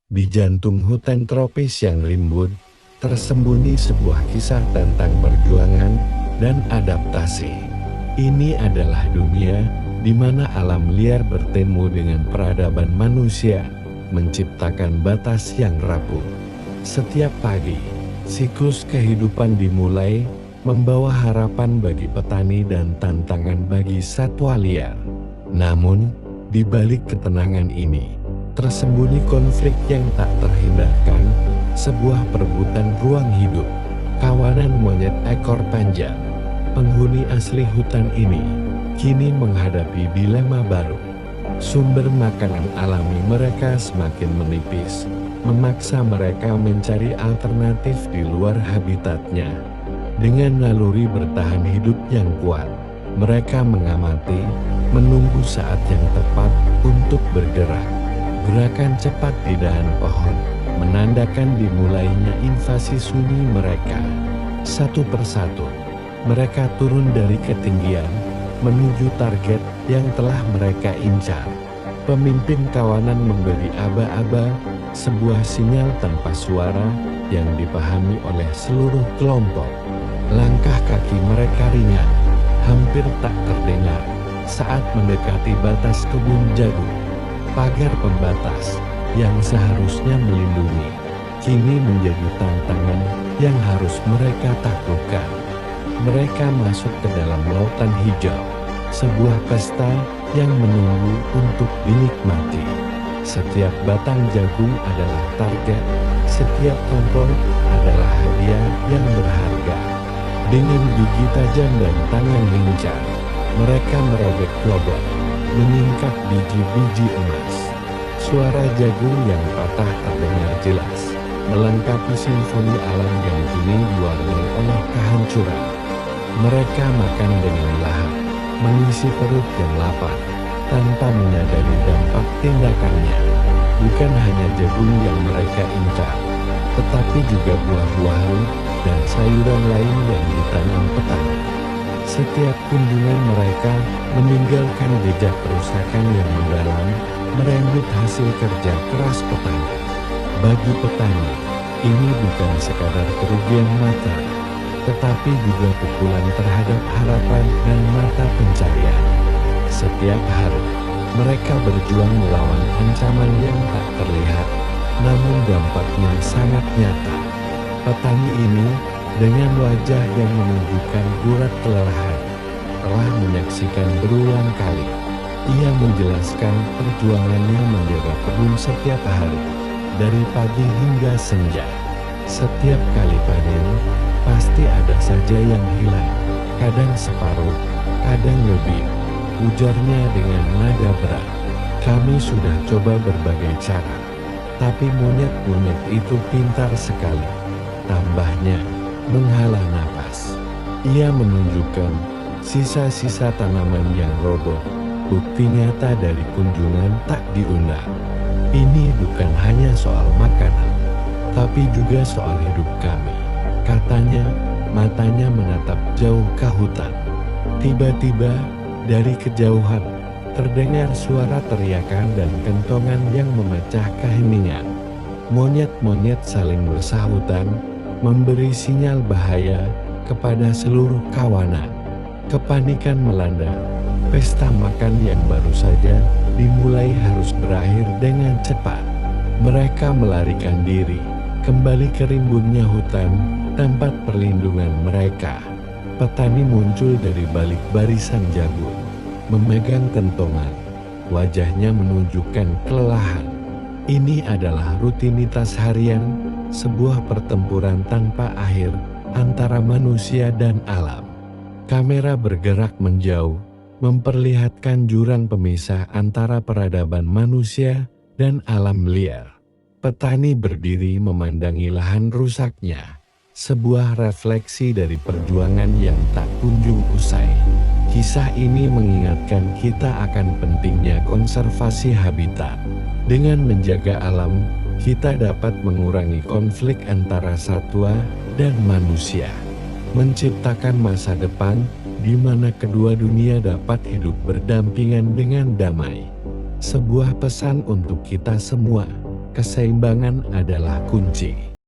Di jantung hutan tropis yang rimbun, tersembunyi sebuah kisah tentang perjuangan dan adaptasi. Ini adalah dunia di mana alam liar bertemu dengan peradaban manusia, menciptakan batas yang rapuh. Setiap pagi, siklus kehidupan dimulai, membawa harapan bagi petani dan tantangan bagi satwa liar. Namun, di balik ketenangan ini, tersembunyi konflik yang tak terhindarkan, sebuah perebutan ruang hidup. Kawanan monyet ekor panjang, penghuni asli hutan ini, kini menghadapi dilema baru. Sumber makanan alami mereka semakin menipis, memaksa mereka mencari alternatif di luar habitatnya. Dengan naluri bertahan hidup yang kuat, mereka mengamati, menunggu saat yang tepat untuk bergerak. Gerakan cepat di dahan pohon menandakan dimulainya invasi sunyi mereka. Satu persatu, mereka turun dari ketinggian menuju target yang telah mereka incar. Pemimpin kawanan memberi aba-aba, sebuah sinyal tanpa suara yang dipahami oleh seluruh kelompok. Langkah kaki mereka ringan, hampir tak terdengar saat mendekati batas kebun jagung. Pagar pembatas yang seharusnya melindungi, kini menjadi tantangan yang harus mereka taklukkan. Mereka masuk ke dalam lautan hijau, sebuah pesta yang menunggu untuk dinikmati. Setiap batang jagung adalah target, setiap tombol adalah hadiah yang berharga. Dengan gigi tajam dan tangan lincah, mereka merobek klobok, menyingkap biji-biji emas. Suara jagung yang patah terdengar jelas, melengkapi simfoni alam yang kini diwarnai oleh kehancuran. Mereka makan dengan lahap, mengisi perut yang lapar, tanpa menyadari dampak tindakannya. Bukan hanya jagung yang mereka incar, tetapi juga buah-buahan dan sayuran lain yang ditanam petani. Setiap kunjungan mereka meninggalkan jejak kerusakan yang mendalam, merenggut hasil kerja keras petani. Bagi petani, ini bukan sekadar kerugian mata, tetapi juga pukulan terhadap harapan dan mata pencarian. Setiap hari, mereka berjuang melawan ancaman yang tak terlihat, namun dampaknya sangat nyata. Petani ini, dengan wajah yang menunjukkan gurat kelelahan, telah menyaksikan berulang kali. Ia menjelaskan perjuangannya menjaga kebun setiap hari, dari pagi hingga senja. Setiap kali panen, pasti ada saja yang hilang, kadang separuh, kadang lebih. Ujarnya dengan nada berat. Kami sudah coba berbagai cara, tapi monyet-monyet itu pintar sekali. Tambahnya, menghela napas. Ia menunjukkan sisa-sisa tanaman yang roboh, bukti nyata dari kunjungan tak diundang. Ini bukan hanya soal makanan, tapi juga soal hidup kami, katanya, matanya menatap jauh ke hutan. Tiba-tiba, dari kejauhan, terdengar suara teriakan dan kentongan yang memecah keheningan. Monyet-monyet saling bersahutan, memberi sinyal bahaya kepada seluruh kawanan. Kepanikan melanda. Pesta makan yang baru saja dimulai harus berakhir dengan cepat. Mereka melarikan diri, kembali ke rimbunnya hutan, tempat perlindungan mereka. Petani muncul dari balik barisan jagung, memegang kentongan. Wajahnya menunjukkan kelelahan. Ini adalah rutinitas harian, sebuah pertempuran tanpa akhir antara manusia dan alam. Kamera bergerak menjauh, memperlihatkan jurang pemisah antara peradaban manusia dan alam liar. Petani berdiri memandangi lahan rusaknya, sebuah refleksi dari perjuangan yang tak kunjung usai. Kisah ini mengingatkan kita akan pentingnya konservasi habitat. Dengan menjaga alam, kita dapat mengurangi konflik antara satwa dan manusia, menciptakan masa depan di mana kedua dunia dapat hidup berdampingan dengan damai. Sebuah pesan untuk kita semua, Keseimbangan adalah kunci.